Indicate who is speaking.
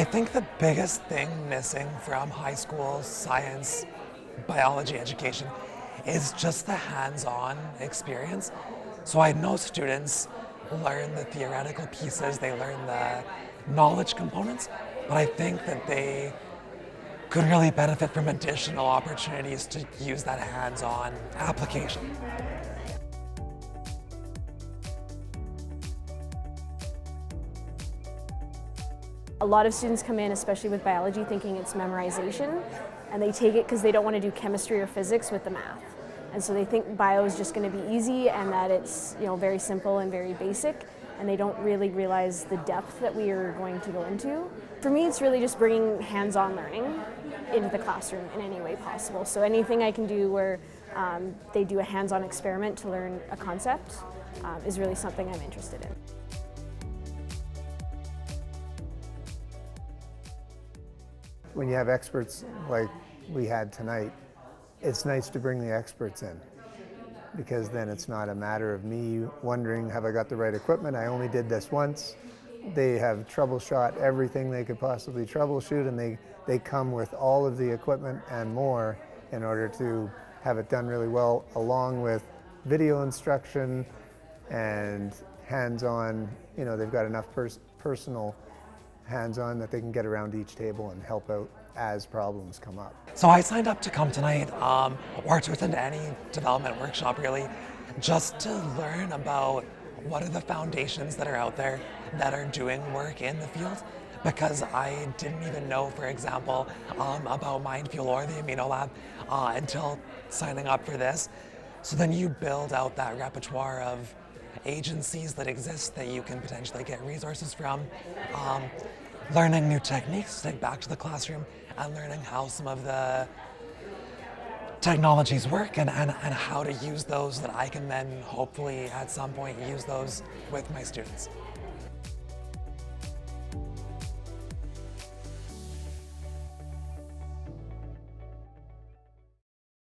Speaker 1: I think the biggest thing missing from high school science, biology education is just the hands-on experience. So I know students learn the theoretical pieces, they learn the knowledge components, but I think that they could really benefit from additional opportunities to use that hands-on application.
Speaker 2: A lot of students come in, especially with biology, thinking it's memorization, and they take it because they don't want to do chemistry or physics with the math. And so they think bio is just going to be easy and that it's very simple and very basic, and they don't really realize the depth that we are going to go into. For me, it's really just bringing hands-on learning into the classroom in any way possible. So anything I can do where they do a hands-on experiment to learn a concept is really something I'm interested in.
Speaker 3: When you have experts like we had tonight, it's nice to bring the experts in, because then it's not a matter of me wondering, have I got the right equipment? I only did this once. They have troubleshot everything they could possibly troubleshoot, and they come with all of the equipment and more in order to have it done really well, along with video instruction and hands-on. They've got enough personal hands-on that they can get around each table and help out as problems come up.
Speaker 1: So I signed up to come tonight, or to attend any development workshop really, just to learn about what are the foundations that are out there that are doing work in the field, because I didn't even know, for example, about MindFuel or the Amino Lab until signing up for this. So then you build out that repertoire of agencies that exist that you can potentially get resources from, learning new techniques to take back to the classroom, and learning how some of the technologies work and how to use those, that I can then hopefully at some point use those with my students.